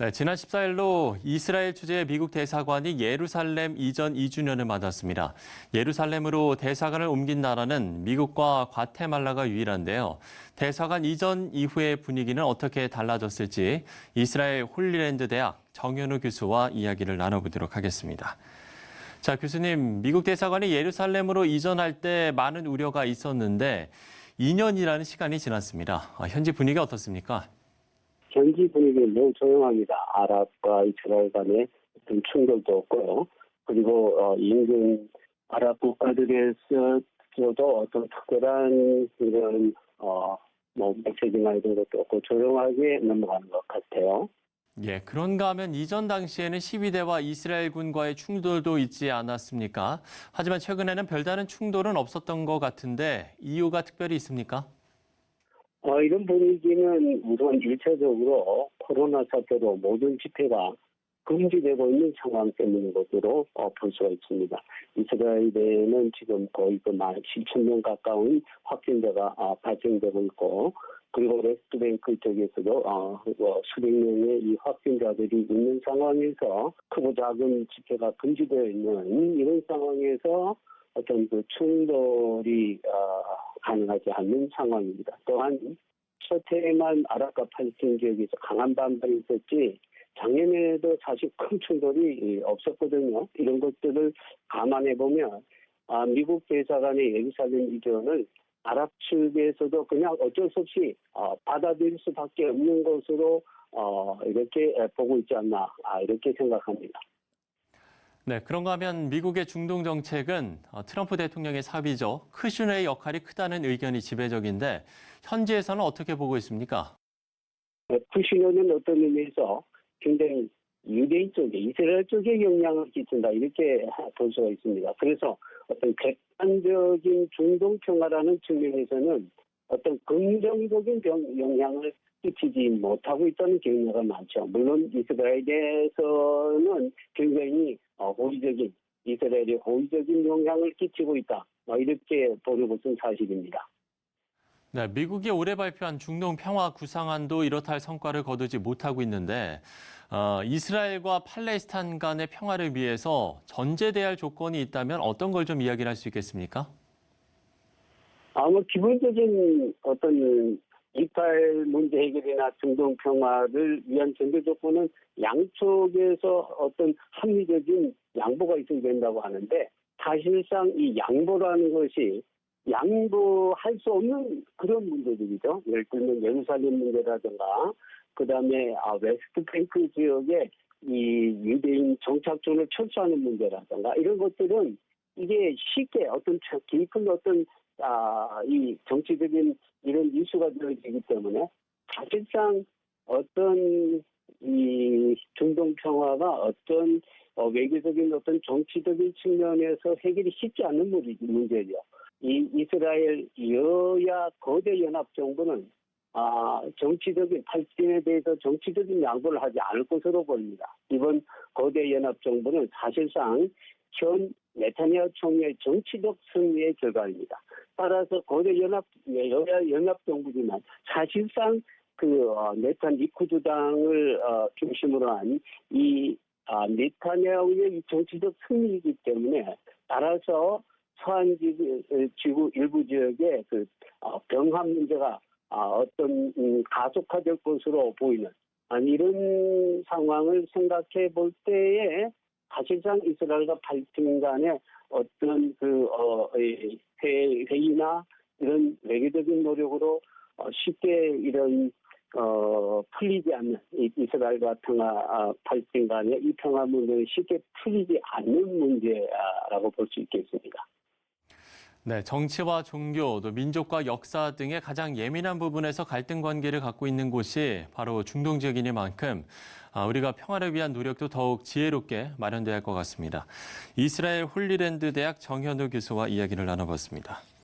네, 지난 14일로 이스라엘 주재 미국 대사관이 예루살렘 이전 2주년을 맞았습니다. 예루살렘으로 대사관을 옮긴 나라는 미국과 과테말라가 유일한데요. 대사관 이전 이후의 분위기는 어떻게 달라졌을지 이스라엘 홀리랜드 대학 정현우 교수와 이야기를 나눠보도록 하겠습니다. 자, 교수님, 미국 대사관이 예루살렘으로 이전할 때 많은 우려가 있었는데 2년이라는 시간이 지났습니다. 현지 분위기 어떻습니까? 현지 분위기는 매우 조용합니다. 아랍과 이스라엘 간의 어떤 충돌도 없고요. 그리고 인근 아랍 국가들에서도 어떤 특별한 이런 메시지나 이런 것도 없고 조용하게 넘어가는 것 같아요. 예, 그런가 하면 이전 당시에는 12대와 이스라엘군과의 충돌도 있지 않았습니까? 하지만 최근에는 별다른 충돌은 없었던 것 같은데 이유가 특별히 있습니까? 이런 분위기는 우선 일차적으로 코로나 사태로 모든 집회가 금지되고 있는 상황 때문인 것으로 볼 수가 있습니다. 이스라엘에는 지금 거의 17,000명 가까운 확진자가 발생되고 있고, 그리고 웨스트뱅크 쪽에서도 수백 명의 이 확진자들이 있는 상황에서 크고 작은 집회가 금지되어 있는 이런 상황에서 어떤 그 충돌이 가능하지 않는 상황입니다. 또한 서테만 아랍과 팔estin 지역에서 강한 반발이 있었지 작년에도 사실 큰 충돌이 없었거든요. 이런 것들을 감안해 보면 미국 대사관의 예루살렘 이전을 아랍 측에서도 그냥 어쩔 수 없이 받아들일 수밖에 없는 것으로 이렇게 보고 있지 않나 이렇게 생각합니다. 네, 그런가 하면 미국의 중동 정책은 트럼프 대통령의 사비죠. 쿠슈너의 역할이 크다는 의견이 지배적인데 현지에서는 어떻게 보고 있습니까? 쿠시너는 어떤 의미에서 굉장히 유대인 쪽에 이스라엘 쪽에 영향을 끼친다 이렇게 볼 수가 있습니다. 그래서 어떤 객관적인 중동 평화라는 측면에서는 어떤 긍정적인 영향을 끼치지 못하고 있다는 격려가 많죠. 물론 이스라엘에서는 굉장히 호의적인 이스라엘에 호의적인 영향을 끼치고 있다. 이렇게 보는 것은 사실입니다. 네, 미국이 올해 발표한 중동 평화 구상안도 이렇다 할 성과를 거두지 못하고 있는데 이스라엘과 팔레스타인 간의 평화를 위해서 전제돼야 할 조건이 있다면 어떤 걸 좀 이야기를 할 수 있겠습니까? 기본적인 어떤 이스라엘 문제 해결이나 중동 평화를 위한 전제 조건은 양쪽에서 어떤 합리적인 양보가 있어야 된다고 하는데 사실상 이 양보라는 것이 양보할 수 없는 그런 문제들이죠. 예를 들면 예루살렘 문제라든가 그다음에 웨스트뱅크 지역에 이 유대인 정착촌을 철수하는 문제라든가 이런 것들은 이게 쉽게 어떤 깊은 어떤 이 정치적인 이런 이슈가 되어지기 때문에 사실상 어떤 이 중동 평화가 어떤 외교적인 어떤 정치적인 측면에서 해결이 쉽지 않는 문제죠. 이 이스라엘 여야 거대 연합 정부는 정치적인 팔estin에 대해서 정치적인 양보를 하지 않을 것으로 보입니다. 이번 거대 연합 정부는 사실상 현 네타냐후 총리의 정치적 승리의 결과입니다. 따라서 거대 여야 연합 정부지만 사실상 네탄 리쿠드 당을 중심으로 한 이 네타냐후의 이 정치적 승리이기 때문에 따라서 서한 지구 일부 지역의 병합 문제가 어떤 가속화될 것으로 보이는 이런 상황을 생각해 볼 때에 사실상 이스라엘과 팔estin 간의 어떤 회의나 이런 외교적인 노력으로 쉽게 이런 풀리지 않는 이스라엘과 팔estin 간의 이 평화 문제는 쉽게 풀리지 않는 문제라고 볼 수 있겠습니다. 네, 정치와 종교, 또 민족과 역사 등의 가장 예민한 부분에서 갈등 관계를 갖고 있는 곳이 바로 중동 지역이니만큼 우리가 평화를 위한 노력도 더욱 지혜롭게 마련돼야 할 것 같습니다. 이스라엘 홀리랜드 대학 정현우 교수와 이야기를 나눠봤습니다.